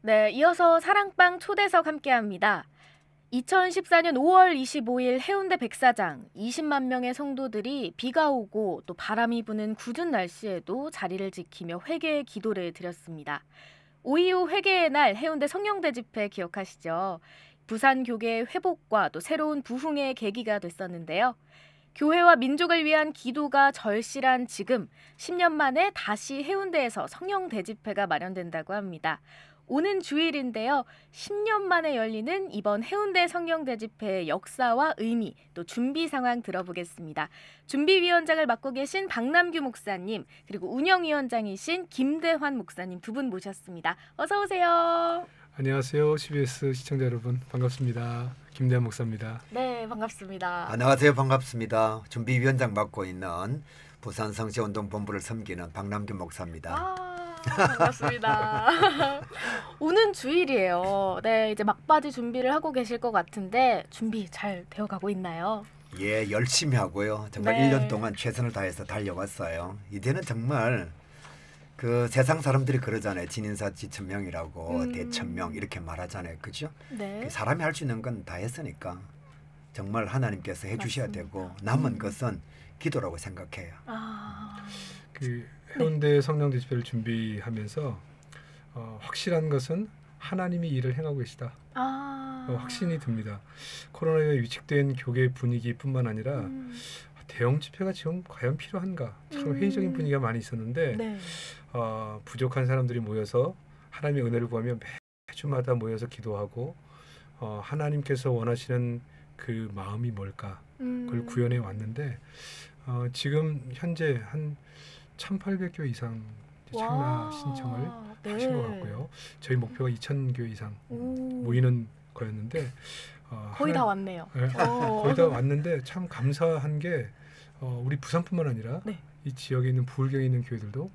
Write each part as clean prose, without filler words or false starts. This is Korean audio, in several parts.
네, 이어서 사랑방 초대석 함께합니다. 2014년 5월 25일 해운대 백사장 20만 명의 성도들이 비가 오고 또 바람이 부는 궂은 날씨에도 자리를 지키며 회개의 기도를 드렸습니다. 5.25 회개의 날 해운대 성령대 집회 기억하시죠? 부산 교계의 회복과 또 새로운 부흥의 계기가 됐었는데요. 교회와 민족을 위한 기도가 절실한 지금 10년 만에 다시 해운대에서 성령대 집회가 마련된다고 합니다. 오는 주일인데요. 10년 만에 열리는 이번 해운대 성령대 집회의 역사와 의미, 또 준비 상황 들어보겠습니다. 준비위원장을 맡고 계신 박남규 목사님, 그리고 운영위원장이신 김대환 목사님 두 분 모셨습니다. 어서 오세요. 안녕하세요. CBS 시청자 여러분. 반갑습니다. 김대환 목사입니다. 네, 반갑습니다. 안녕하세요. 반갑습니다. 준비위원장 맡고 있는 부산 성시운동본부를 섬기는 박남규 목사입니다. 반갑습니다. 오는 주일이에요. 네, 이제 막바지 준비를 하고 계실 것 같은데 준비 잘 되어가고 있나요? 예, 열심히 하고요. 정말 네. 1년 동안 최선을 다해서 달려왔어요. 이제는 정말 그 세상 사람들이 그러잖아요. 진인사 지천명이라고 대천명 이렇게 말하잖아요. 그죠? 네. 사람이 할 수 있는 건 다 했으니까 정말 하나님께서 해주셔야 맞습니다. 되고 남은 것은 기도라고 생각해요. 그 해운대 성령대 집회를 준비하면서 확실한 것은 하나님이 일을 행하고 계시다. 확신이 듭니다. 코로나에 위축된 교계 분위기뿐만 아니라 대형 집회가 지금 과연 필요한가? 참 회의적인 분위기가 많이 있었는데 네. 부족한 사람들이 모여서 하나님의 은혜를 구하며 매주마다 모여서 기도하고 하나님께서 원하시는 그 마음이 뭘까? 그걸 구현해 왔는데 지금 현재 한 1,800교 이상 참여 신청을 하신 것 같고요. 저희 목표가 2,000교 이상 모이는 거였는데 거의 다 왔네요. 네, 거의 다 왔는데 참 감사한 게 우리 부산뿐만 아니라 네. 이 지역에 있는 부울경에 있는 교회들도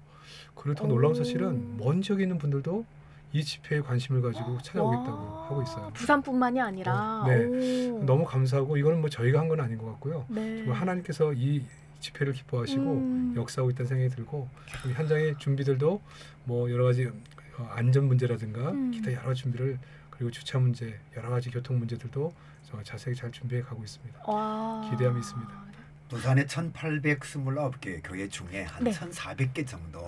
그리고 더 놀라운 사실은 먼 지역에 있는 분들도 이 집회에 관심을 가지고 찾아오겠다고 하고 있어요. 부산뿐만이 아니라. 네, 너무 감사하고 이거는 뭐 저희가 한 건 아닌 것 같고요. 네. 정말 하나님께서 이 집회를 기뻐하시고 역사하고 있다는 생각이 들고 우리 현장의 준비들도 뭐 여러 가지 안전 문제라든가 기타 여러 준비를 그리고 주차 문제 여러 가지 교통 문제들도 정말 자세히 잘 준비해 가고 있습니다. 기대함이 있습니다. 부산의 1,829개 교회 중에 한 네. 1,400개 정도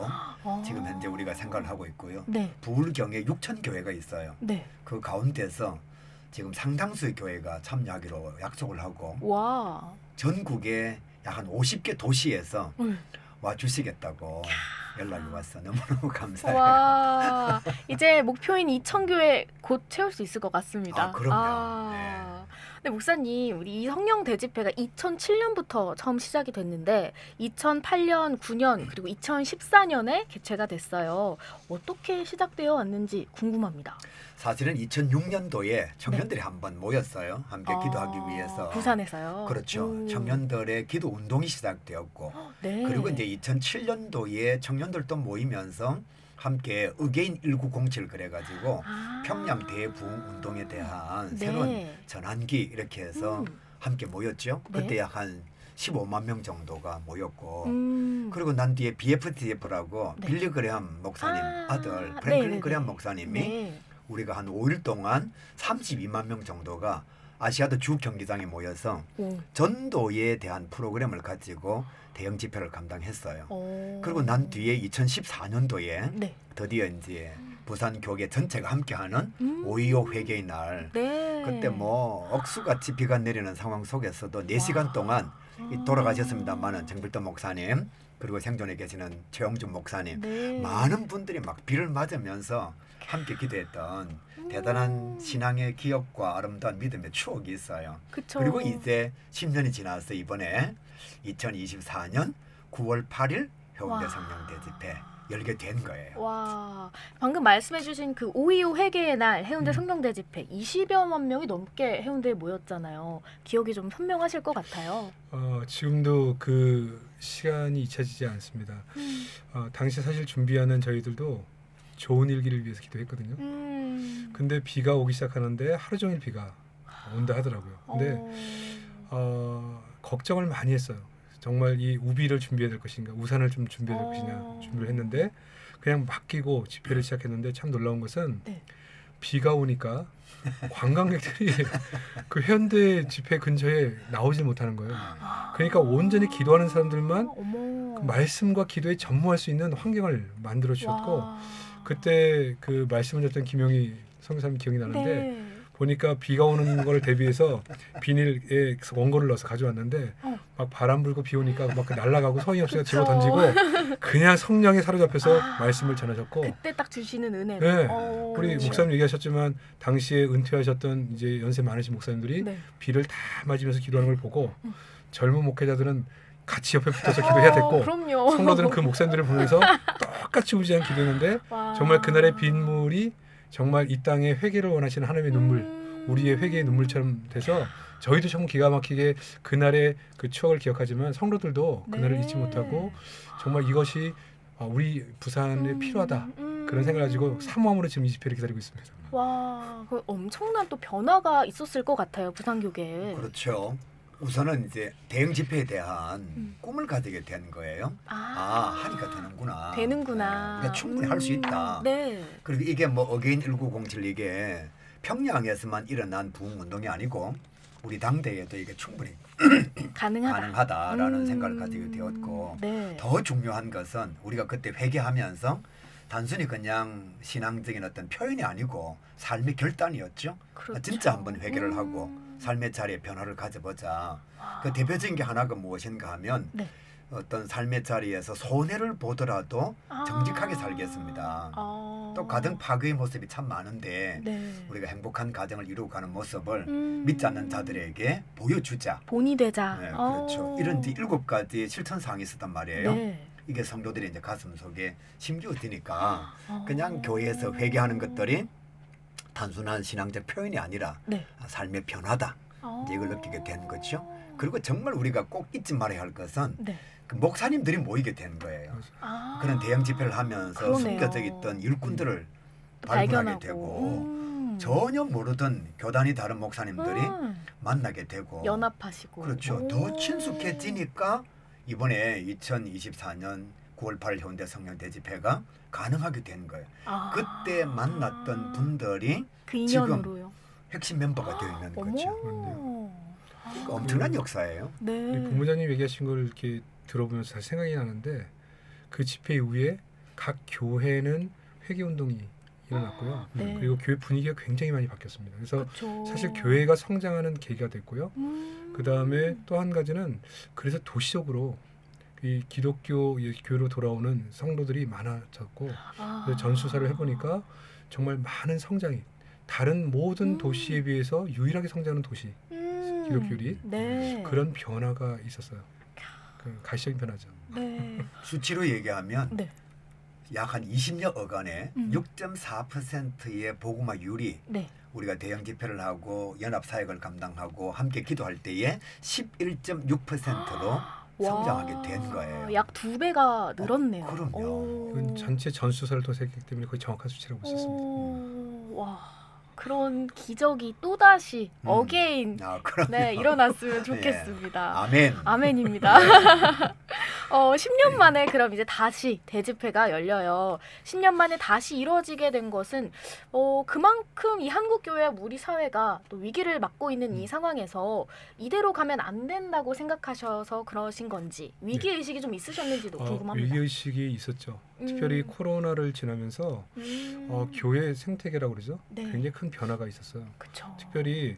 지금 현재 우리가 생각을 하고 있고요. 네. 부울경에 6,000교회가 있어요. 네. 그 가운데서 지금 상당수의 교회가 참여하기로 약속을 하고 와. 전국에 약 한 50개 도시에서 와주시겠다고 연락이 왔어. 너무너무 감사해요. 와. 이제 목표인 2,000교회 곧 채울 수 있을 것 같습니다. 그럼요. 네. 근데 목사님, 우리 이 성령 대집회가 2007년부터 처음 시작이 됐는데 2008년, 9년 그리고 2014년에 개최가 됐어요. 어떻게 시작되어 왔는지 궁금합니다. 사실은 2006년도에 청년들이 한번 모였어요. 함께 기도하기 위해서. 부산에서요? 그렇죠. 청년들의 기도 운동이 시작되었고 네. 그리고 이제 2007년도에 청년들도 모이면서 함께 의계인 1907 그래가지고 평양 대부흥 운동에 대한 새로운 전환기 이렇게 해서 함께 모였죠. 그때 약 한 15만 명 정도가 모였고 그리고 난 뒤에 BFTF라고 빌리 그레함 목사님 아들 프랭클린 그레함 목사님이 우리가 한 5일 동안 32만 명 정도가 아시아도 주 경기장에 모여서 전도에 대한 프로그램을 가지고 대형 집회를 감당했어요. 그리고 난 뒤에 2014년도에 드디어 이제 부산 교계 전체가 함께하는 5.25 회개의 날 그때 뭐 억수같이 비가 내리는 상황 속에서도 4시간 동안 돌아가셨습니다만은 정필도 목사님 그리고 생존에 계시는 최영준 목사님 많은 분들이 막 비를 맞으면서 함께 기도했던 대단한 신앙의 기억과 아름다운 믿음의 추억이 있어요. 그쵸. 그리고 이제 10년이 지나서 이번에 2024년 9월 8일 해운대 성령대 집회 열게 된 거예요. 와, 방금 말씀해주신 그 5.25 회개의 날 해운대 성령대 집회 20여만 명이 넘게 해운대에 모였잖아요. 기억이 좀 선명하실 것 같아요. 지금도 그 시간이 잊혀지지 않습니다. 당시 사실 준비하는 저희들도 좋은 일기를 위해서 기도했거든요. 근데 비가 오기 시작하는데 하루 종일 비가 온다 하더라고요. 근데 걱정을 많이 했어요. 정말 이 우비를 준비해야 될 것인가, 우산을 좀 준비해야 될 것이냐 준비를 했는데 그냥 맡기고 집회를 시작했는데 참 놀라운 것은 비가 오니까 관광객들이 그 해운대 집회 근처에 나오질 못하는 거예요. 그러니까 온전히 기도하는 사람들만 그 말씀과 기도에 전무할 수 있는 환경을 만들어 주셨고 그때 그 말씀을 줬던 김영희 선교사님 기억이 나는데 네. 보니까 비가 오는 걸 대비해서 비닐에 원고를 넣어서 가져왔는데 막 바람 불고 비 오니까 막 날아가고 성의 없으니까 집어 던지고 그냥 성령에 사로잡혀서 말씀을 전하셨고 그때 딱 주시는 은혜. 네. 우리 그렇죠. 목사님 얘기하셨지만 당시에 은퇴하셨던 이제 연세 많으신 목사님들이 네. 비를 다 맞으면서 기도하는 걸 보고 젊은 목회자들은 같이 옆에 붙어서 기도해야 됐고 그럼요. 성도들은 그 목사님들을 보면서 똑같이 우지한 기도했는데 정말 그날의 빗물이 정말 이 땅에 회개를 원하시는 하나님의 눈물 우리의 회개의 눈물처럼 돼서 저희도 참 기가 막히게 그날의 그 추억을 기억하지만 성도들도 그날을 잊지 못하고 정말 이것이 우리 부산에 필요하다 그런 생각을 가지고 사모함으로 지금 이 집회를 기다리고 있습니다. 와, 그 엄청난 또 변화가 있었을 것 같아요 부산교계에. 그렇죠. 우선은 이제 대형 집회에 대한 꿈을 가지게 된 거예요. 하니까 되는구나. 되는구나. 충분히 할 수 있다. 네. 그리고 이게 뭐 어게인 1907 이게 평양에서만 일어난 부흥운동이 아니고 우리 당대에도 이게 충분히 가능하다라는 생각을 가지게 되었고 네. 더 중요한 것은 우리가 그때 회개하면서 단순히 그냥 신앙적인 어떤 표현이 아니고 삶의 결단이었죠. 그렇죠. 진짜 한번 회개를 하고 삶의 자리에 변화를 가져보자. 그 대표적인 게 하나가 무엇인가 하면 네. 어떤 삶의 자리에서 손해를 보더라도 정직하게 살겠습니다. 또 가정 파괴의 모습이 참 많은데 네. 우리가 행복한 가정을 이루어가는 모습을 믿지 않는 자들에게 보여주자. 본이 되자. 네, 그렇죠. 이런 7가지 실천사항이 있었단 말이에요. 네. 이게 성도들이 이제 가슴 속에 심겨지니까 그냥 교회에서 회개하는 것들이 단순한 신앙적 표현이 아니라 네. 삶의 변화다. 이제 이걸 느끼게 된 거죠. 그리고 정말 우리가 꼭 잊지 말아야 할 것은 네. 그 목사님들이 모이게 되는 거예요. 그런 대형 집회를 하면서 그러네요. 숨겨져 있던 일꾼들을 발견하게 되고 전혀 모르던 교단이 다른 목사님들이 만나게 되고 연합하시고 그렇죠. 더 친숙해지니까 이번에 2024년 9월 8일 해운대 성령 대집회가 가능하게 된 거예요. 그때 만났던 분들이 그 인연으로요. 핵심 멤버가 되어 있는 거죠. 그러니까 엄청난 역사예요. 네. 우리 부모자님 얘기하신 걸 이렇게 들어보면서 다시 생각이 나는데 그 집회 이후에 각 교회는 회개 운동이 일어났고요. 네. 그리고 교회 분위기가 굉장히 많이 바뀌었습니다. 그래서 그쵸. 사실 교회가 성장하는 계기가 됐고요. 그 다음에 또 한 가지는 그래서 도시적으로 이 기독교 교회로 돌아오는 성도들이 많아졌고 그래서 전수사를 해보니까 정말 많은 성장이 다른 모든 도시에 비해서 유일하게 성장하는 도시 기독교리 네. 그런 변화가 있었어요. 그 가시적인 변화죠. 네. 수치로 얘기하면 네. 약 한 20여억안에 6.4%의 복음화율이 네. 우리가 대형 집회를 하고 연합 사역을 감당하고 함께 기도할 때에 11.6%로 성장하게 된 거예요. 약 2배가 늘었네요. 그럼요. 그건 전체 전수사를 통해서 했기 때문에 거의 정확한 수치라고 볼 수 있습니다. 와, 그런 기적이 또다시 어게인 네, 일어났으면 좋겠습니다. 아멘. 아멘입니다. 10년 만에 그럼 이제 다시 대집회가 열려요. 10년 만에 다시 이루어지게 된 것은 그만큼 이 한국교회와 우리 사회가 또 위기를 맞고 있는 이 상황에서 이대로 가면 안 된다고 생각하셔서 그러신 건지 위기의식이 좀 있으셨는지도 궁금합니다. 위기의식이 있었죠. 특별히 코로나를 지나면서 교회 생태계라고 그러죠. 네. 굉장히 큰 변화가 있었어요. 그쵸. 특별히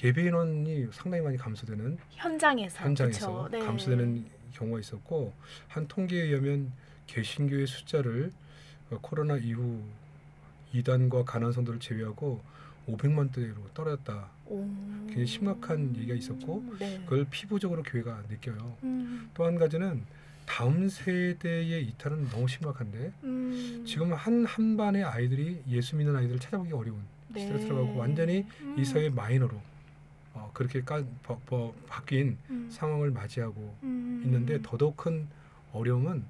예배 인원이 상당히 많이 감소되는 현장에서 네. 감소되는 경우가 있었고 한 통계에 의하면 개신교의 숫자를 코로나 이후 이단과 가난 성도를 제외하고 500만대로 떨어졌다. 굉장히 심각한 얘기가 있었고 네. 그걸 피부적으로 교회가 느껴요. 또 한 가지는 다음 세대의 이탈은 너무 심각한데 지금 한 반의 아이들이 예수 믿는 아이들을 찾아보기 어려운 시대로 들어가고 완전히 이 사회 마이너로 그렇게 바뀐 상황을 맞이하고 있는데 더더욱 큰 어려움은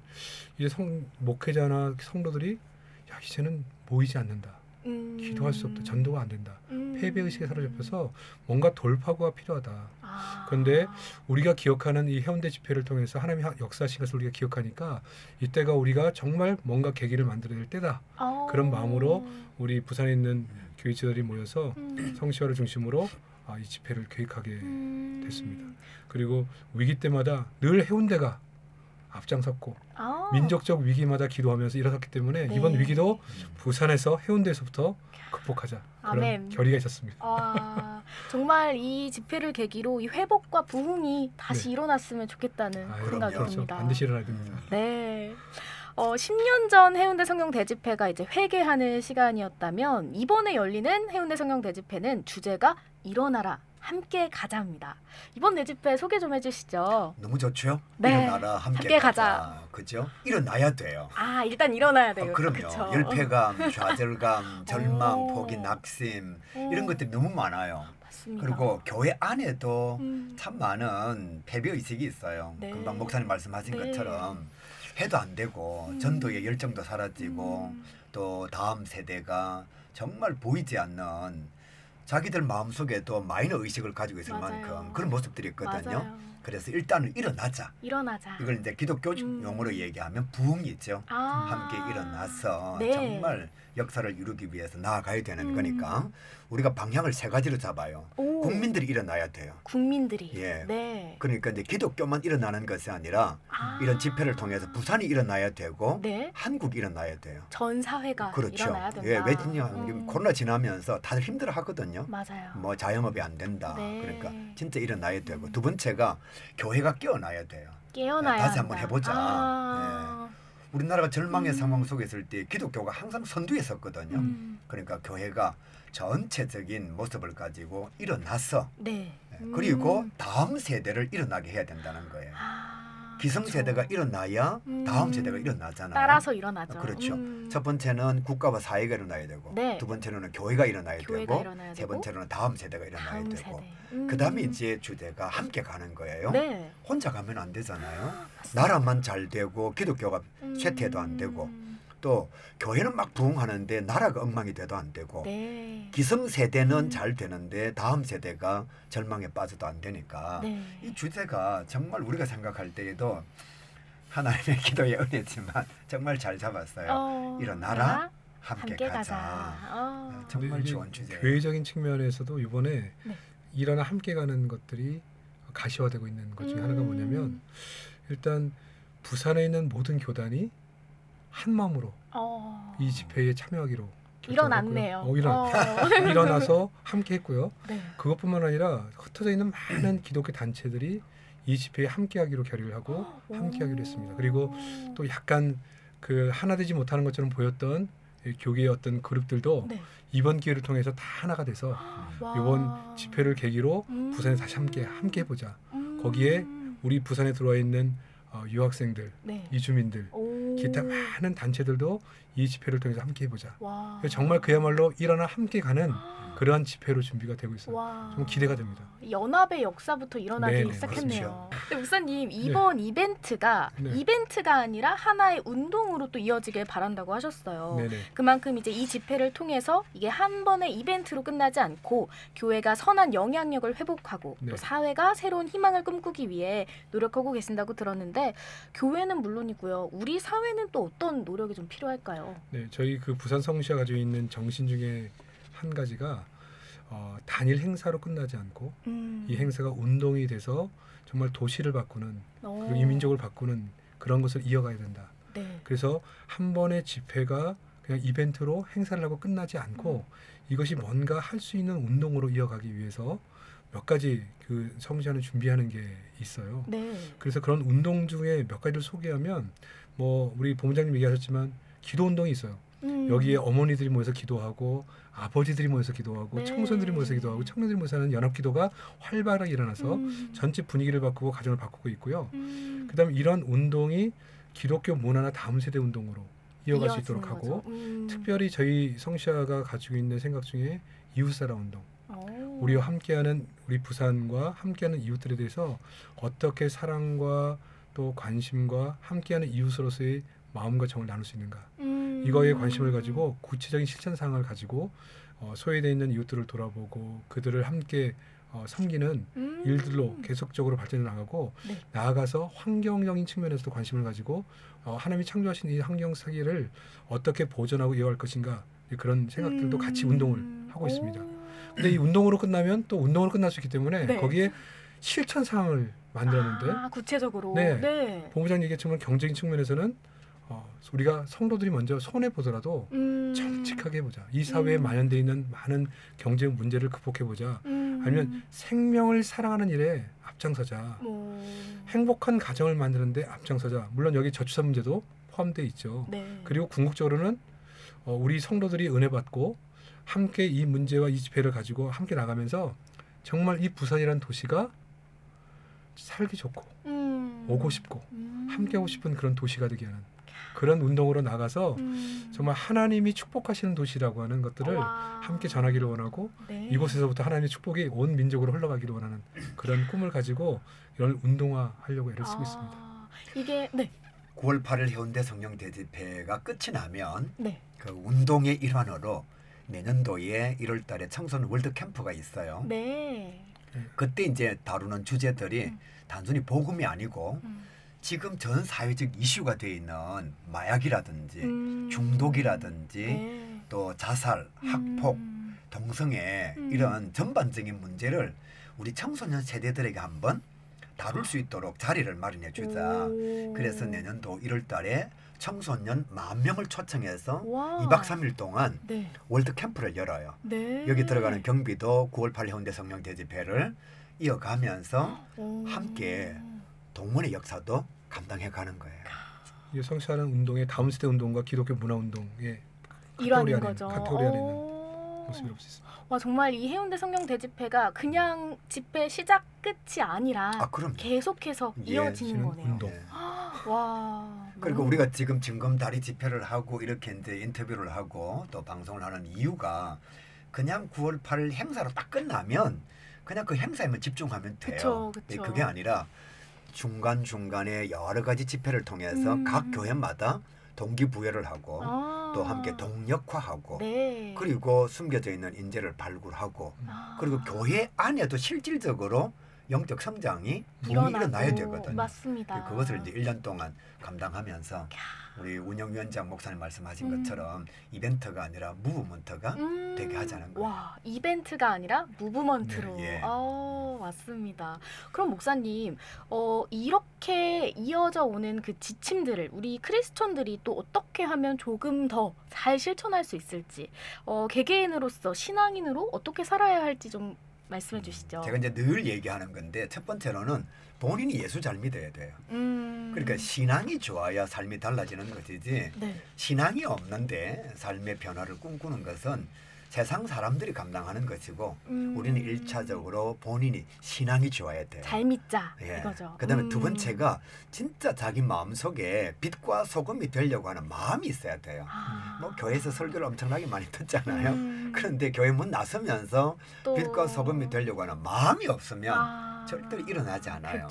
이제 목회자나 성도들이 이제는 모이지 않는다. 기도할 수 없다. 전도가 안 된다. 패배 의식에 사로잡혀서 뭔가 돌파구가 필요하다. 그런데 우리가 기억하는 이 해운대 집회를 통해서 하나님의 역사하신 것을 우리가 기억하니까 이때가 우리가 정말 뭔가 계기를 만들어야 될 때다. 그런 마음으로 우리 부산에 있는 교회 지도들이 모여서 성시화를 중심으로 이 집회를 계획하게 됐습니다. 그리고 위기 때마다 늘 해운대가 앞장섰고 민족적 위기마다 기도하면서 일어섰기 때문에 이번 위기도 부산에서 해운대에서부터 극복하자 그런 아멘. 결의가 있었습니다. 정말 이 집회를 계기로 이 회복과 부흥이 다시 일어났으면 좋겠다는 생각이 그렇죠. 듭니다. 반드시 일어나야 됩니다. 네. 10년 전 해운대 성경 대집회가 이제 회개하는 시간이었다면 이번에 열리는 해운대 성경 대집회는 주제가 일어나라 함께 가자입니다. 이번 대집회 소개 좀 해주시죠. 너무 좋죠? 네. 일어나라 함께 가자. 그죠? 일어나야 돼요. 일단 일어나야 돼요. 그럼요. 그쵸? 열패감, 좌절감, 절망, 포기, 낙심 이런 것들이 너무 많아요. 맞습니다. 그리고 교회 안에도 참 많은 패배 의식이 있어요. 네. 금방 목사님 말씀하신 네. 것처럼 해도 안 되고 전도의 열정도 사라지고 또 다음 세대가 정말 보이지 않는 자기들 마음속에도 마이너 의식을 가지고 있을 맞아요. 만큼 그런 모습들이 있거든요. 맞아요. 그래서 일단은 일어나자. 일어나자. 이걸 이제 기독교 용어로 얘기하면 부흥이죠. 함께 일어나서 네. 정말 역사를 이루기 위해서 나아가야 되는 거니까 우리가 방향을 세 가지로 잡아요. 국민들이 일어나야 돼요. 국민들이. 예. 네. 그러니까 이제 기독교만 일어나는 것이 아니라 이런 집회를 통해서 부산이 일어나야 되고 네. 한국이 일어나야 돼요. 전 사회가 그렇죠. 일어나야 된다. 예, 왜냐하면 코로나 지나면서 다들 힘들어 하거든요. 맞아요. 뭐 자영업이 안 된다. 네. 그러니까 진짜 일어나야 되고 두 번째가 교회가 깨어나야 돼요. 깨어나야 다시 한다. 한번 해보자. 우리나라가 절망의 상황 속에 있을 때 기독교가 항상 선두에 섰거든요. 그러니까 교회가 전체적인 모습을 가지고 일어나서 네. 그리고 다음 세대를 일어나게 해야 된다는 거예요. 기성세대가 그렇죠. 일어나야 다음 세대가 일어나잖아요. 따라서 일어나죠. 그렇죠. 첫 번째는 국가와 사회가 일어나야 되고 네. 두 번째로는 교회가 일어나야 교회가 되고 일어나야 세 되고, 번째로는 다음 세대가 일어나야 다음 되고 세대. 그다음에 이제 주제가 함께 가는 거예요. 네. 혼자 가면 안 되잖아요. 맞습니다. 나라만 잘 되고 기독교가 쇠퇴도 안 되고 또 교회는 막 부흥하는데 나라가 엉망이 돼도 안 되고 네. 기성세대는 잘 되는데 다음 세대가 절망에 빠져도 안 되니까 네. 이 주제가 정말 우리가 생각할 때에도 하나님의 기도의 은혜지만 정말 잘 잡았어요. 일어나라 함께 가자. 정말 좋은 주제예요. 교회적인 측면에서도 이번에 네. 일어나 함께 가는 것들이 가시화되고 있는 것 중에 하나가 뭐냐면 일단 부산에 있는 모든 교단이 한 마음으로 이 집회에 참여하기로 일어났네요. 일어나서 함께 했고요. 네. 그것뿐만 아니라 흩어져 있는 많은 기독교 단체들이 이 집회에 함께하기로 결의를 하고 함께하기로 했습니다. 그리고 또 약간 그 하나 되지 못하는 것처럼 보였던 교계의 어떤 그룹들도 네. 이번 기회를 통해서 다 하나가 돼서 이번 집회를 계기로 부산에 다시 함께 해보자. 거기에 우리 부산에 들어와 있는 유학생들, 네. 이주민들, 기타 많은 단체들도 이 집회를 통해서 함께 해보자. 와. 정말 그야말로 일어나 함께 가는 그러한 집회로 준비가 되고 있어요. 와. 좀 기대가 됩니다. 연합의 역사부터 일어나기 네네, 시작했네요. 근데 목사님 이번 이벤트가 아니라 하나의 운동으로 또 이어지길 바란다고 하셨어요. 네네. 그만큼 이제 이 집회를 통해서 이게 한 번의 이벤트로 끝나지 않고 교회가 선한 영향력을 회복하고 또 사회가 새로운 희망을 꿈꾸기 위해 노력하고 계신다고 들었는데 교회는 물론이고요. 우리 사회는 또 어떤 노력이 좀 필요할까요? 네, 저희 그 부산 성시가 가지고 있는 정신 중에 한 가지가 단일 행사로 끝나지 않고 이 행사가 운동이 돼서 정말 도시를 바꾸는 그리고 이 민족을 바꾸는 그런 것을 이어가야 된다. 네. 그래서 한 번의 집회가 그냥 이벤트로 행사를 하고 끝나지 않고 이것이 뭔가 할 수 있는 운동으로 이어가기 위해서 몇 가지 그 성시하는 준비하는 게 있어요. 네. 그래서 그런 운동 중에 몇 가지를 소개하면 뭐 우리 본부장님 얘기하셨지만 기도 운동이 있어요. 여기에 어머니들이 모여서 기도하고 아버지들이 모여서 기도하고 청소년들이 모여서 기도하고 청년들이 모여서 하는 연합기도가 활발하게 일어나서 전체 분위기를 바꾸고 가정을 바꾸고 있고요. 그다음에 이런 운동이 기독교 문화나 다음 세대 운동으로 이어갈 수 있도록 하고 특별히 저희 성시아가 가지고 있는 생각 중에 이웃사랑 운동 우리와 함께하는 우리 부산과 함께하는 이웃들에 대해서 어떻게 사랑과 또 관심과 함께하는 이웃으로서의 마음과 정을 나눌 수 있는가 이거에 관심을 가지고 구체적인 실천 사항을 가지고 소외되어 있는 이웃들을 돌아보고 그들을 함께 섬기는 일들로 계속적으로 발전해 나가고 네. 나아가서 환경적인 측면에서도 관심을 가지고 하나님이 창조하신 이 환경 세계를 어떻게 보존하고 이어갈 것인가 그런 생각들도 같이 운동을 하고 있습니다. 근데 이 운동으로 끝나면 또 운동으로 끝날 수 있기 때문에 네. 거기에 실천 사항을 만들었는데 구체적으로 네. 본부장 얘기했지만 경제적인 측면에서는 우리가 성도들이 먼저 손해 보더라도 정직하게 보자. 이 사회에 만연되어 있는 많은 경제 문제를 극복해 보자. 아니면 생명을 사랑하는 일에 앞장서자. 행복한 가정을 만드는데 앞장서자. 물론 여기 저출산 문제도 포함되어 있죠. 네. 그리고 궁극적으로는 우리 성도들이 은혜 받고 함께 이 문제와 이 집회를 가지고 함께 나가면서 정말 이 부산이라는 도시가 살기 좋고 오고 싶고 함께 하고 싶은 그런 도시가 되게 하는 그런 운동으로 나가서 정말 하나님이 축복하시는 도시라고 하는 것들을 함께 전하기를 원하고 네. 이곳에서부터 하나님의 축복이 온 민족으로 흘러가기를 원하는 그런 꿈을 가지고 이런 운동화하려고 애를 쓰고 있습니다. 이게 네. 9월 8일 해운대 성령 대집회가 끝이 나면 네. 그 운동의 일환으로 내년도에 1월 달에 청소년 월드 캠프가 있어요. 네. 그때 이제 다루는 주제들이 단순히 복음이 아니고 지금 전 사회적 이슈가 되어 있는 마약이라든지 중독이라든지 네. 또 자살, 학폭, 동성애 이런 전반적인 문제를 우리 청소년 세대들에게 한번 다룰 수 있도록 자리를 마련해 주자. 그래서 내년도 1월 달에 청소년 10,000명을 초청해서 2박 3일 동안 네. 월드 캠프를 열어요. 네. 여기 들어가는 경비도 9월 8일 해운대 성령 대집회를 이어가면서 함께 동문의 역사도 감당해 가는 거예요. 이 성취하는 운동의 다음 세대 운동과 기독교 문화 운동의 일환인 거죠. 카테고리 안에 있는 모습이라고 볼 수 있습니다. 와 정말 이 해운대 성령 대집회가 그냥 집회 시작 끝이 아니라 계속해서 이어지는 거네요. 운동. 예. 와. 그리고 우리가 지금 징검다리 집회를 하고 이렇게 이제 인터뷰를 하고 또 방송을 하는 이유가 그냥 9월 8일 행사로 딱 끝나면 그냥 그 행사에만 집중하면 돼요. 그쵸. 그게 아니라 중간중간에 여러 가지 집회를 통해서 각 교회마다 동기부여를 하고 또 함께 동력화하고 네. 그리고 숨겨져 있는 인재를 발굴하고 그리고 교회 안에도 실질적으로 영적 성장이 붐이 일어나야 되거든요. 맞습니다. 그것을 이제 1년 동안 감당하면서 우리 운영위원장 목사님 말씀하신 것처럼 이벤트가 아니라 무브먼트가 되게 하자는 거예요. 와, 이벤트가 아니라 무브먼트로. 네, 예. 맞습니다. 그럼 목사님, 이렇게 이어져 오는 그 지침들을 우리 크리스천들이 또 어떻게 하면 조금 더 잘 실천할 수 있을지, 개개인으로서 신앙인으로 어떻게 살아야 할지 좀 말씀해 주시죠. 제가 이제 늘 얘기하는 건데 첫 번째로는 본인이 예수 잘 믿어야 돼요. 그러니까 신앙이 좋아야 삶이 달라지는 것이지 네. 신앙이 없는데 삶의 변화를 꿈꾸는 것은 세상 사람들이 감당하는 것이고 우리는 1차적으로 본인이 신앙이 좋아야 돼요. 잘 믿자 예. 이거죠. 그다음에 두 번째가 진짜 자기 마음속에 빛과 소금이 되려고 하는 마음이 있어야 돼요. 뭐 교회에서 설교를 엄청나게 많이 듣잖아요. 그런데 교회 문 나서면서 빛과 소금이 되려고 하는 마음이 없으면 절대로 일어나지 않아요.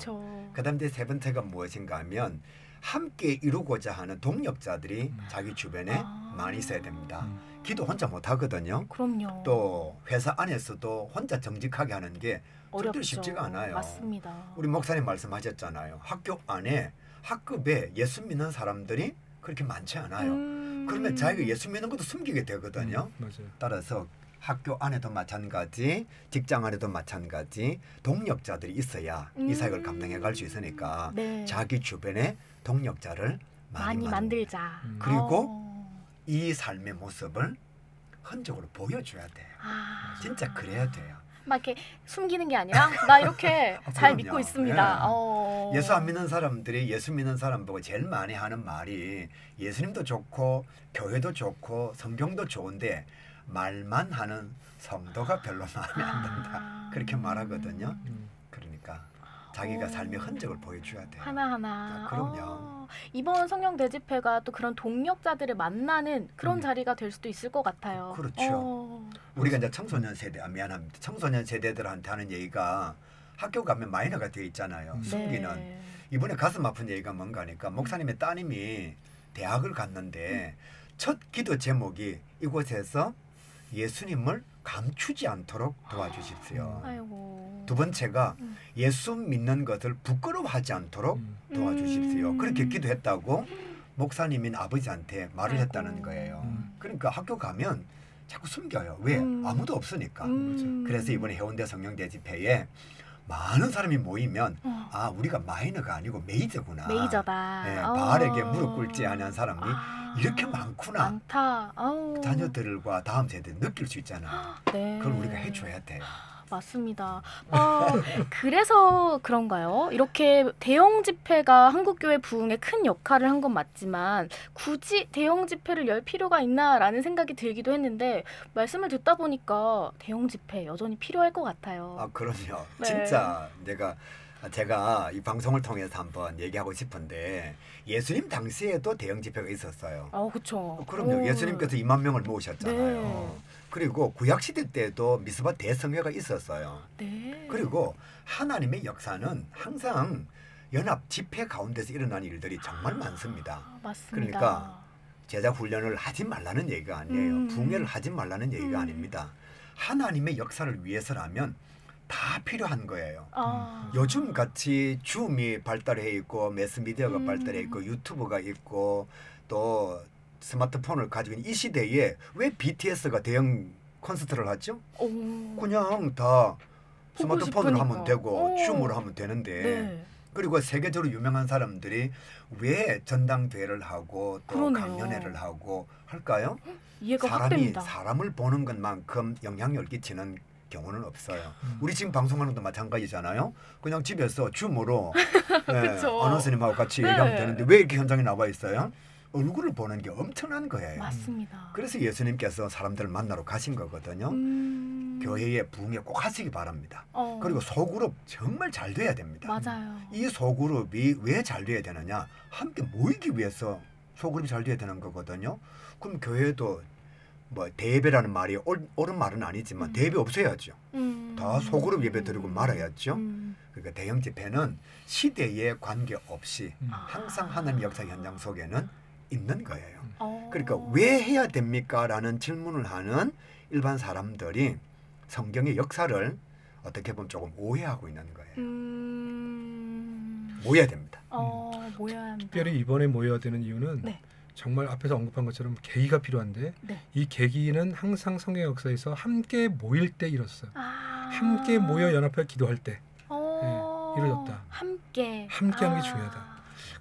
그다음에 세 번째가 무엇인가 하면 함께 이루고자 하는 동력자들이 자기 주변에 많이 있어야 됩니다. 기도 혼자 못 하거든요. 그럼요. 또 회사 안에서도 혼자 정직하게 하는 게 절대로 쉽지가 않아요. 맞습니다. 우리 목사님 말씀하셨잖아요. 학교 안에 학급에 예수 믿는 사람들이 그렇게 많지 않아요. 그러면 자기가 예수 믿는 것도 숨기게 되거든요. 맞아요. 따라서 학교 안에도 마찬가지, 직장 안에도 마찬가지 동력자들이 있어야 이 사역을 감당해 갈 수 있으니까 네. 자기 주변에 동력자를 많이 만들자. 그리고 이 삶의 모습을 흔적으로 보여줘야 돼요. 진짜 그래야 돼요. 막 이렇게 숨기는 게 아니라 나 이렇게 잘 믿고 있습니다. 예. 예수 안 믿는 사람들이 예수 믿는 사람 보고 제일 많이 하는 말이 예수님도 좋고 교회도 좋고 성경도 좋은데 말만 하는 성도가 별로 마음에 안 든다. 그렇게 말하거든요. 그러니까 자기가 삶의 흔적을 보여줘야 돼요. 하나하나. 그럼요. 이번 성령 대집회가 또 그런 동력자들을 만나는 그런 자리가 될 수도 있을 것 같아요. 그렇죠. 우리가 이제 청소년 세대, 미안합니다. 청소년 세대들한테 하는 얘기가 학교 가면 마이너가 되어 있잖아요. 숨기는. 네. 이번에 가슴 아픈 얘기가 뭔가 하니까 목사님의 따님이 대학을 갔는데 첫 기도 제목이 이곳에서 예수님을 감추지 않도록 도와주십시오. 아이고. 두 번째가 예수 믿는 것을 부끄러워하지 않도록 도와주십시오. 그렇게 기도했다고 목사님인 아버지한테 말을 아이고. 했다는 거예요. 그러니까 학교 가면 자꾸 숨겨요. 왜? 아무도 없으니까. 그래서 이번에 해운대 성령대 집회에 많은 사람이 모이면 아 우리가 마이너가 아니고 메이저구나. 메이저다. 네, 바알에게 무릎 꿇지 않은 사람이 이렇게 많구나. 많다. 자녀들과 다음 세대 느낄 수 있잖아요. 네. 그걸 우리가 해줘야 돼요. 맞습니다. 그래서 그런가요? 이렇게 대형 집회가 한국교회 부흥에 큰 역할을 한 건 맞지만 굳이 대형 집회를 열 필요가 있나라는 생각이 들기도 했는데 말씀을 듣다 보니까 대형 집회 여전히 필요할 것 같아요. 아 그럼요. 네. 진짜 제가 이 방송을 통해서 한번 얘기하고 싶은데 예수님 당시에도 대형 집회가 있었어요. 그렇죠. 그럼요. 예수님께서 2만 명을 모으셨잖아요. 네. 그리고 구약시대 때도 미스바 대성회가 있었어요. 네. 그리고 하나님의 역사는 항상 연합 집회 가운데서 일어난 일들이 정말 많습니다. 맞습니다. 그러니까 제자 훈련을 하지 말라는 얘기가 아니에요. 붕괴를 하지 말라는 얘기가 아닙니다. 하나님의 역사를 위해서라면 다 필요한 거예요. 요즘 같이 줌이 발달해 있고 매스미디어가 발달해 있고 유튜브가 있고 또 스마트폰을 가지고 있는 이 시대에 왜 BTS가 대형 콘서트를 하죠? 그냥 다 스마트폰으로 하면 되고 줌으로 하면 되는데 네. 그리고 세계적으로 유명한 사람들이 왜 전당대회를 하고 또 그러네요. 강연회를 하고 할까요? 이해가 확 됩니다. 사람을 보는 것만큼 영향력을 끼치는 경우는 없어요. 우리 지금 방송하는 것도 마찬가지잖아요. 그냥 집에서 줌으로 아나운서님하고 같이 얘기하면 되는데 왜 이렇게 현장에 나와 있어요? 얼굴을 보는 게 엄청난 거예요. 맞습니다. 그래서 예수님께서 사람들을 만나러 가신 거거든요. 교회에 부흥에 꼭 하시기 바랍니다. 그리고 소그룹 정말 잘 돼야 됩니다. 맞아요. 이 소그룹이 왜 잘 돼야 되느냐? 함께 모이기 위해서 소그룹이 잘 돼야 되는 거거든요. 그럼 교회도 뭐 대예배라는 말이 옳은 말은 아니지만 대예배 없어야죠. 다 소그룹 예배 드리고 말아야죠. 그러니까 대형 집회는 시대에 관계없이 항상 하나님의 역사 현장 속에는 있는 거예요. 그러니까 왜 해야 됩니까? 라는 질문을 하는 일반 사람들이 성경의 역사를 어떻게 보면 조금 오해하고 있는 거예요. 모여야 됩니다. 모여야 합니다. 특별히 이번에 모여야 되는 이유는 네. 정말 앞에서 언급한 것처럼 계기가 필요한데 네. 이 계기는 항상 성경 역사에서 함께 모일 때 이뤘어요. 함께 모여 연합해 기도할 때 이루어졌다. 함께 하는 게 중요하다.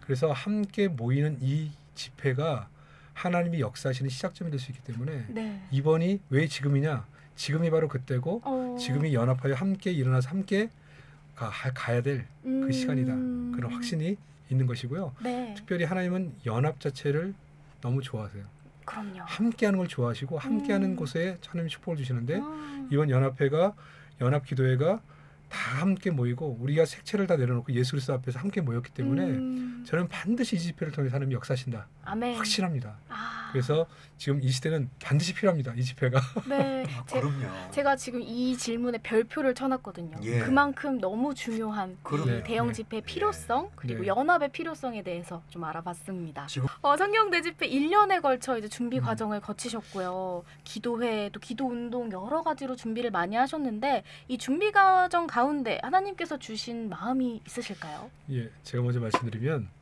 그래서 함께 모이는 이 집회가 하나님이 역사하시는 시작점이 될 수 있기 때문에 네. 이번이 왜 지금이냐? 지금이 바로 그때고 지금이 연합하여 함께 일어나서 함께 가야 될 그 시간이다. 그런 확신이 있는 것이고요. 네. 특별히 하나님은 연합 자체를 너무 좋아하세요. 그럼요. 함께하는 걸 좋아하시고 함께하는 곳에 하나님이 축복을 주시는데 이번 연합기도회가 다 함께 모이고 우리가 색채를 다 내려놓고 예수 그리스도 앞에서 함께 모였기 때문에 저는 반드시 이 집회를 통해서 하나님이 역사하신다. 아멘. 확신합니다. 그래서 지금 이 시대는 반드시 필요합니다. 이 집회가. 네. 그럼요. 제가 지금 이 질문에 별표를 쳐놨거든요. 예. 그만큼 너무 중요한 이 그럼요. 대형 네. 집회의 필요성 그리고 네. 연합의 필요성에 대해서 좀 알아봤습니다. 지금 성경대 집회 1년에 걸쳐 이제 준비 과정을 거치셨고요. 기도회 또 기도운동 여러 가지로 준비를 많이 하셨는데 이 준비 과정 가운데 하나님께서 주신 마음이 있으실까요? 예, 제가 먼저 말씀드리면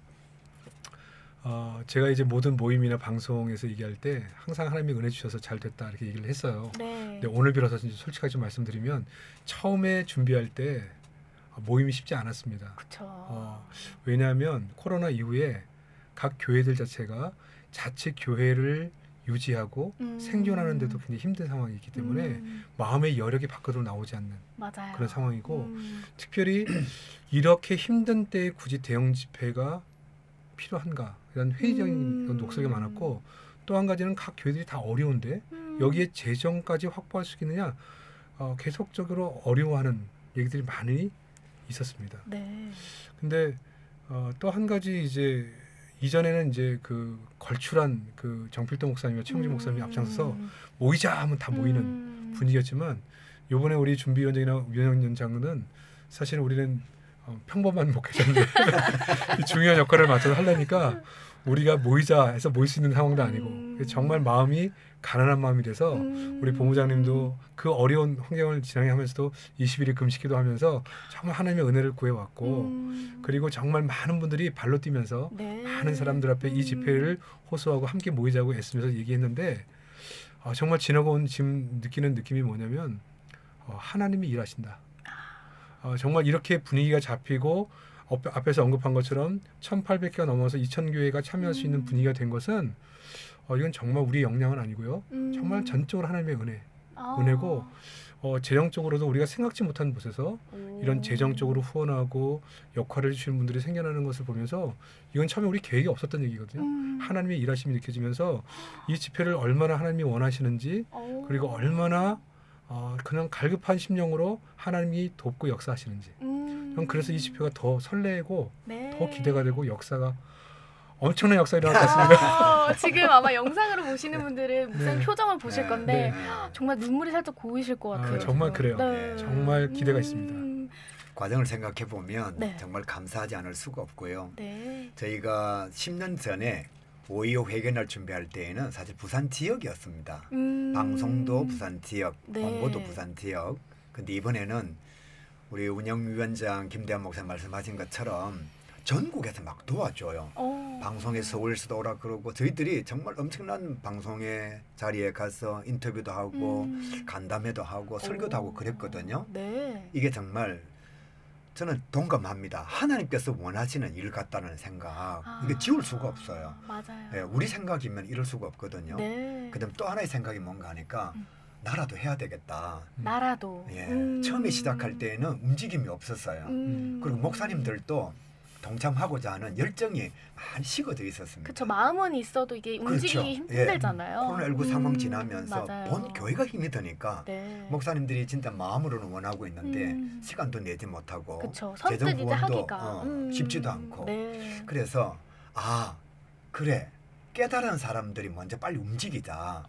제가 이제 모든 모임이나 방송에서 얘기할 때 항상 하나님이 은혜 주셔서 잘 됐다 이렇게 얘기를 했어요. 네. 근데 오늘 빌어서 진짜 솔직하게 좀 말씀드리면 처음에 준비할 때 모임이 쉽지 않았습니다. 그렇죠. 왜냐하면 코로나 이후에 각 교회들 자체가 자체 교회를 유지하고 생존하는 데도 굉장히 힘든 상황이 있기 때문에 마음의 여력이 밖으로 나오지 않는 맞아요. 그런 상황이고 특별히 이렇게 힘든 때에 굳이 대형 집회가 필요한가 이런 회의적인 그런 녹색이 많았고 또 한 가지는 각 교회들이 다 어려운데 여기에 재정까지 확보할 수 있느냐 계속적으로 어려워하는 얘기들이 많이 있었습니다. 네. 근데 또 한 가지 이제 이전에는 이제 그 걸출한 그 정필도 목사님과 최용진 목사님이 앞장서서 모이자 하면 다 모이는 분위기였지만 이번에 우리 준비위원장이나 위원장은 사실은 우리는 평범한 목회자인데 중요한 역할을 맡아서 하려니까 우리가 모이자 해서 모일 수 있는 상황도 아니고 정말 마음이 가난한 마음이 돼서 우리 본부장님도 그 어려운 환경을 지나하면서도 21일 금식기도 하면서 정말 하나님의 은혜를 구해왔고 그리고 정말 많은 분들이 발로 뛰면서 네. 많은 사람들 앞에 이 집회를 호소하고 함께 모이자고 애쓰면서 얘기했는데 정말 지나고 온 지금 느끼는 느낌이 뭐냐면 하나님이 일하신다. 정말 이렇게 분위기가 잡히고 앞에서 언급한 것처럼 1,800개가 넘어서 2,000교회가 참여할 수 있는 분위기가 된 것은 이건 정말 우리의 역량은 아니고요. 정말 전적으로 하나님의 은혜고 재정적으로도 우리가 생각지 못한 곳에서 이런 재정적으로 후원하고 역할을 해주시는 분들이 생겨나는 것을 보면서 이건 처음에 우리 계획이 없었던 얘기거든요. 하나님의 일하심이 느껴지면서 이 집회를 얼마나 하나님이 원하시는지 그리고 얼마나 그냥 갈급한 심령으로 하나님이 돕고 역사하시는지 전 그래서 이 집회가 더 설레고 네. 더 기대가 되고 역사가 엄청난 역사가 일어날 것 같습니다. 지금 아마 영상으로 보시는 분들은 무슨 네. 표정을 보실 건데 네. 정말 눈물이 살짝 고이실 것 같아요. 정말 그래요. 네. 정말 기대가 있습니다. 과정을 생각해 보면 네. 정말 감사하지 않을 수가 없고요. 네. 저희가 10년 전에 5.25 회견을 준비할 때에는 사실 부산 지역이었습니다. 방송도 부산 지역, 네. 홍보도 부산 지역. 근데 이번에는 우리 운영위원장 김대한 목사 말씀하신 것처럼 전국에서 막 도와줘요. 방송에 서울에서도 오라 그러고 저희들이 정말 엄청난 방송의 자리에 가서 인터뷰도 하고 간담회도 하고 설교도 하고 그랬거든요. 네. 이게 정말 저는 동감합니다. 하나님께서 원하시는 일 같다는 생각. 이게 지울 수가 없어요. 맞아요. 예, 우리 생각이면 이럴 수가 없거든요. 네. 그다음 또 하나의 생각이 뭔가 하니까 나라도 해야 되겠다. 나라도. 예, 처음에 시작할 때에는 움직임이 없었어요. 그리고 목사님들도 동참하고자 하는 열정이 많이 식어져 있었습니다. 그렇죠. 마음은 있어도 이게 움직이기 그렇죠. 힘들잖아요. 코로나19 상황 지나면서 맞아요. 본 교회가 힘이 드니까 네. 목사님들이 진짜 마음으로는 원하고 있는데 시간도 내지 못하고 그쵸. 재정 선뜻 이제 후원도 하기가 쉽지도 않고 네. 그래서 그래 깨달은 사람들이 먼저 빨리 움직이자.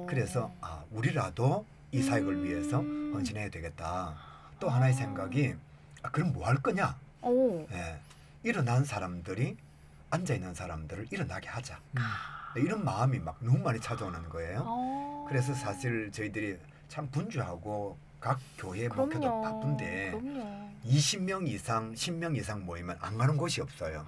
그래서 우리라도 이 사역을 위해서 헌신해야 되겠다. 또 하나의 생각이 그럼 뭐 할 거냐? 예, 일어난 사람들이 앉아있는 사람들을 일어나게 하자. 이런 마음이 막 너무 많이 찾아오는 거예요. 그래서 사실 저희들이 참 분주하고 각 교회 목회도 바쁜데 그럼요. 20명 이상 10명 이상 모이면 안 가는 곳이 없어요.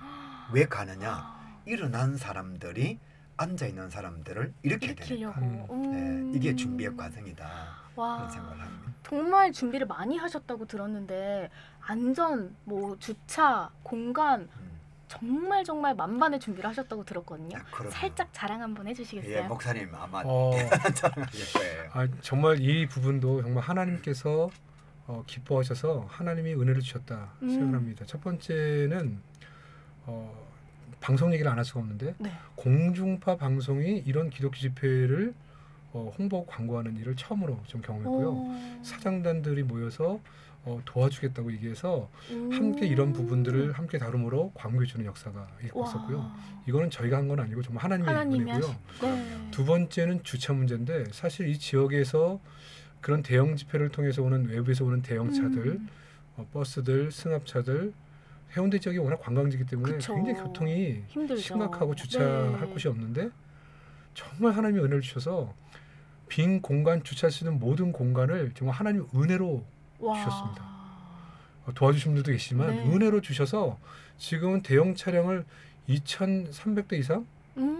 왜 가느냐? 일어난 사람들이 앉아있는 사람들을 일으켜야 되니까. 네, 이게 준비의 과정이다. 그런 생각을 합니다. 정말 준비를 많이 하셨다고 들었는데 안전, 주차, 공간 정말 만반의 준비를 하셨다고 들었거든요. 살짝 자랑 한번 해주시겠어요? 예, 목사님 아마 대단한 자랑하실 거예요. 정말 이 부분도 정말 하나님께서 기뻐하셔서 하나님이 은혜를 주셨다 생각합니다. 첫 번째는 방송 얘기를 안 할 수가 없는데 네. 공중파 방송이 이런 기독교 집회를 홍보하고 광고하는 일을 처음으로 좀 경험했고요. 사장단들이 모여서 도와주겠다고 얘기해서 함께 이런 부분들을 함께 다룸으로 광고해주는 역사가 있었고요. 이거는 저희가 한 건 아니고 정말 하나님의 은혜고요. 네. 두 번째는 주차 문제인데 사실 이 지역에서 그런 대형 집회를 통해서 오는 외부에서 오는 대형차들, 버스들, 승합차들 해운대 지역이 워낙 관광지이기 때문에 그쵸. 굉장히 교통이 힘들죠. 심각하고 주차할 곳이 없는데 정말 하나님이 은혜를 주셔서 빈 공간 주차할 수 있는 모든 공간을 정말 하나님 은혜로 주셨습니다. 도와주신 분들도 계시지만 은혜로 주셔서 지금은 대형 차량을 2,300대 이상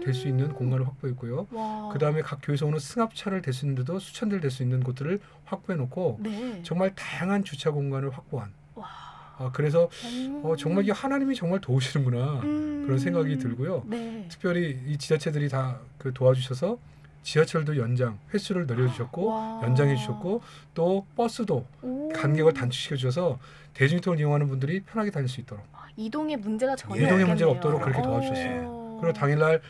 될 수 있는 공간을 확보했고요. 그 다음에 각 교회에서 오는 승합차를 댈 수 있는데도 수천 대를 댈 수 있는 곳들을 확보해놓고 정말 다양한 주차 공간을 확보한. 그래서 정말 이게 하나님이 정말 도우시는구나 그런 생각이 들고요. 특별히 이 지자체들이 다 도와주셔서 지하철도 연장 횟수를 늘려주셨고 연장해 주셨고 또 버스도 간격을 단축시켜 주셔서 대중교통을 이용하는 분들이 편하게 다닐 수 있도록 이동의 문제가 전혀 이동의 문제가 없겠네요. 없도록 그렇게 도와주셨어요. 그리고 당일날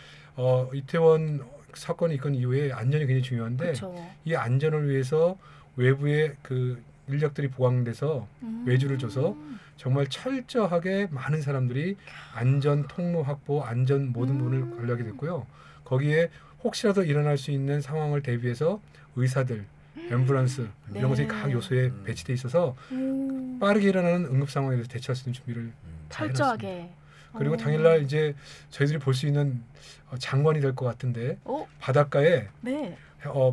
이태원 사건이 있건 이후에 안전이 굉장히 중요한데 그쵸. 이 안전을 위해서 외부의 그 인력들이 보강돼서 외주를 줘서 정말 철저하게 많은 사람들이 안전 통로 확보, 안전 모든 부분을 관리하게 됐고요. 거기에 혹시라도 일어날 수 있는 상황을 대비해서 의사들, 앰뷸런스 이런 것이 각 요소에 배치돼 있어서 빠르게 일어나는 응급 상황에 대해서 대처할 수 있는 준비를 철저하게. 그리고 당일날 이제 저희들이 볼 수 있는 장관이 될 것 같은데 바닷가에 네.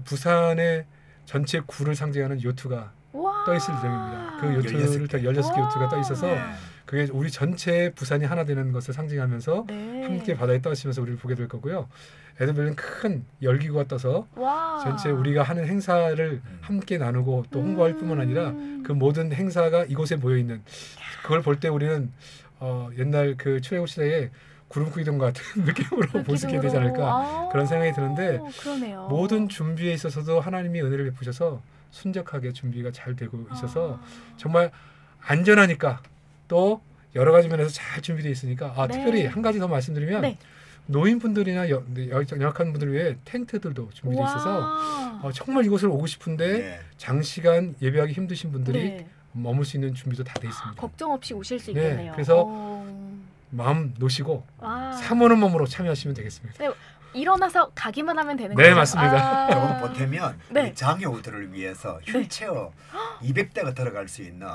부산의 전체 구를 상징하는 요트가 떠 있을 예정입니다. 그 요트를 16개 요트가 떠 있어서 그게 우리 전체 부산이 하나 되는 것을 상징하면서 네. 함께 바다에 떠시면서 우리를 보게 될 거고요. 에드벨은 큰 열기구가 떠서 전체 우리가 하는 행사를 함께 나누고 또 홍보할 뿐만 아니라 그 모든 행사가 이곳에 모여 있는 그걸 볼 때 우리는 옛날 그 출애굽 시대에 구름구이동 같은 느낌으로 볼 수 있게 되지 않을까 그런 생각이 드는데 그러네요. 모든 준비에 있어서도 하나님이 은혜를 베푸셔서 순적하게 준비가 잘 되고 있어서 정말 안전하니까 또 여러 가지 면에서 잘 준비되어 있으니까 네. 특별히 한 가지 더 말씀드리면 네. 노인분들이나 연약한 분들을 위해 텐트들도 준비되어 있어서 정말 이곳을 오고 싶은데 장시간 예배하기 힘드신 분들이 머물 수 있는 준비도 다 돼 있습니다. 걱정 없이 오실 수 있겠네요. 그래서 마음 놓으시고 사모는 몸으로 참여하시면 되겠습니다. 네, 일어나서 가기만 하면 되는 네, 거죠? 맞습니다. 조금 보태면 네. 장애우들을 위해서 휠체어 200대가 들어갈 수 있는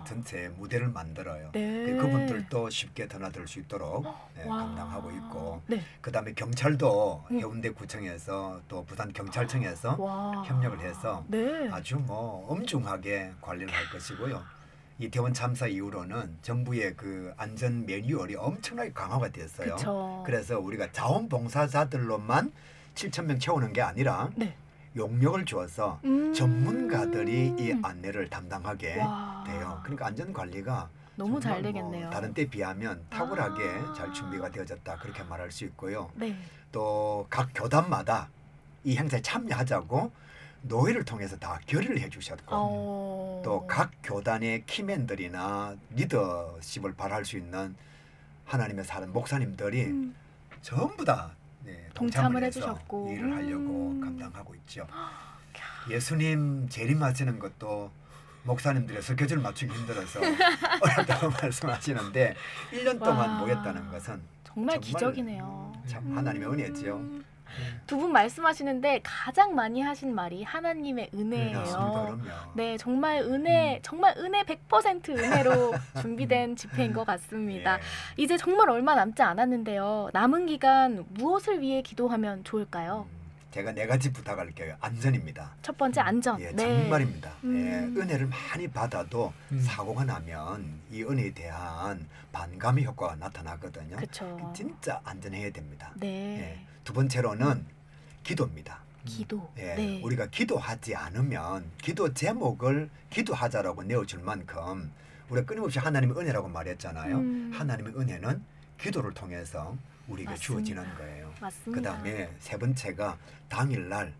전체 무대를 만들어요. 네. 그분들도 쉽게 드나들 수 있도록 감당하고 있고 네. 그다음에 경찰도 해운대구청에서 또 부산경찰청에서 협력을 해서 아주 엄중하게 관리를 할 것이고요. 이태원 참사 이후로는 정부의 그 안전 매뉴얼이 엄청나게 강화가 됐어요. 그쵸. 그래서 우리가 자원봉사자들로만 7,000명 채우는 게 아니라 용역을 주어서 전문가들이 이 안내를 담당하게 돼요. 그러니까 안전 관리가 너무 잘 되겠네요. 다른 때 비하면 탁월하게 잘 준비가 되어졌다 그렇게 말할 수 있고요. 네. 또 각 교단마다 이 행사에 참여하자고 노회를 통해서 다 결의를 해주셨고 또 각 교단의 키맨들이나 리더십을 발할 수 있는 하나님의 사람 목사님들이 전부 다 동참을 해서 해주셨고 일을 하려고 감당하고 있죠. 예수님 재림하시는 것도 목사님들의 스케줄 맞추기 힘들어서 어렵다고 말씀하시는데 1년 동안 모였다는 것은 정말 기적이네요. 참 하나님의 은혜지요. 두 분 말씀하시는데 가장 많이 하신 말이 하나님의 은혜예요. 맞습니다. 네, 정말 은혜, 정말 은혜 100% 은혜로 준비된 집회인 것 같습니다. 이제 정말 얼마 남지 않았는데요. 남은 기간 무엇을 위해 기도하면 좋을까요? 제가 4가지 부탁할게요. 안전입니다. 첫 번째 안전. 정말입니다. 은혜를 많이 받아도 사고가 나면 이 은혜에 대한 반감의 효과가 나타나거든요. 그쵸. 진짜 안전해야 됩니다. 두 번째로는 기도입니다. 기도. 우리가 기도하지 않으면 기도 제목을 기도하자라고 내어줄 만큼 우리가 끊임없이 하나님의 은혜라고 말했잖아요. 하나님의 은혜는 기도를 통해서 우리에게 주어지는 거예요. 그 다음에 세 번째가 당일날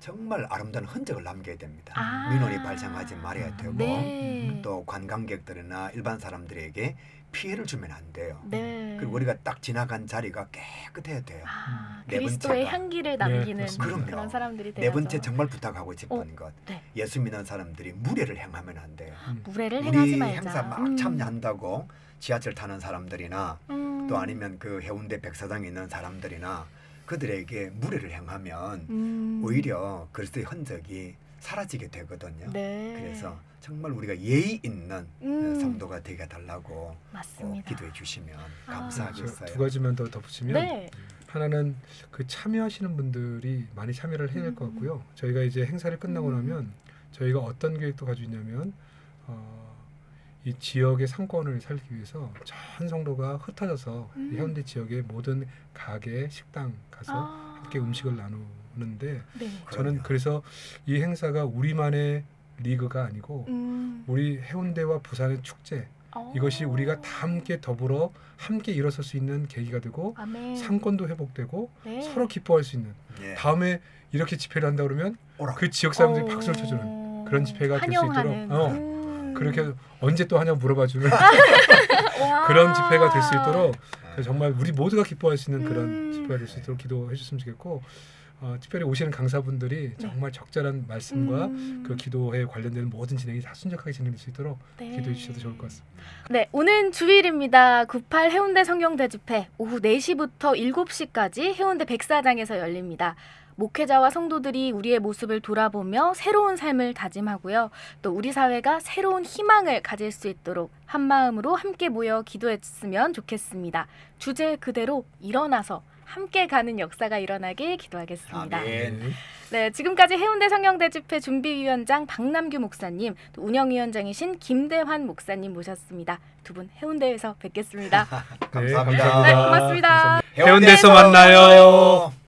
정말 아름다운 흔적을 남겨야 됩니다. 민원이 발생하지 말아야 되고 또 관광객들이나 일반 사람들에게 피해를 주면 안 돼요. 그리고 우리가 딱 지나간 자리가 깨끗해야 돼요. 그리스도의 향기를 남기는 그런 사람들이 돼야죠. 네 번째 정말 부탁하고 싶은 것. 예수 믿는 사람들이 무례를 행하면 안 돼요. 무례를 행하지 말자. 우리 행사 막 참여한다고 지하철 타는 사람들이나 또 아니면 그 해운대 백사장에 있는 사람들이나 그들에게 무례를 행하면 오히려 그리스도의 흔적이 사라지게 되거든요. 그래서 정말 우리가 예의 있는 성도가 되게 달라고 기도해 주시면 감사하겠어요. 두 가지만 더 덧붙이면 하나는 그 참여하시는 분들이 많이 참여를 해야 될 것 같고요. 저희가 이제 행사를 끝나고 나면 저희가 어떤 계획도 가지고 있냐면 이 지역의 상권을 살리기 위해서 전 성도가 흩어져서 해운대 지역의 모든 가게, 식당 가서 함께 음식을 나누는데 저는 그래서 이 행사가 우리만의 리그가 아니고 우리 해운대와 부산의 축제 이것이 우리가 다 함께 더불어 함께 일어설 수 있는 계기가 되고 상권도 회복되고 서로 기뻐할 수 있는 다음에 이렇게 집회를 한다 그러면 그 지역 사람들이 박수를 쳐주는 그런 집회가 될 수 있도록 그렇게 언제 또 하냐고 물어봐주는 그런 집회가 될 수 있도록 정말 우리 모두가 기뻐할 수 있는 그런 집회가 될 수 있도록 기도해 주셨으면 좋겠고 특별히 오시는 강사분들이 정말 적절한 말씀과 그 기도에 관련된 모든 진행이 다 순적하게 진행될 수 있도록 기도해 주셔도 좋을 것 같습니다. 네, 오는 주일입니다. 98 해운대 성경대 집회 오후 4시부터 7시까지 해운대 백사장에서 열립니다. 목회자와 성도들이 우리의 모습을 돌아보며 새로운 삶을 다짐하고요. 또 우리 사회가 새로운 희망을 가질 수 있도록 한 마음으로 함께 모여 기도했으면 좋겠습니다. 주제 그대로 일어나서 함께 가는 역사가 일어나길 기도하겠습니다. 아멘. 네, 지금까지 해운대 성경대 집회 준비위원장 박남규 목사님, 또 운영위원장이신 김대환 목사님 모셨습니다. 두 분 해운대에서 뵙겠습니다. 감사합니다. 감사합니다. 네, 고맙습니다. 해운대에서 만나요.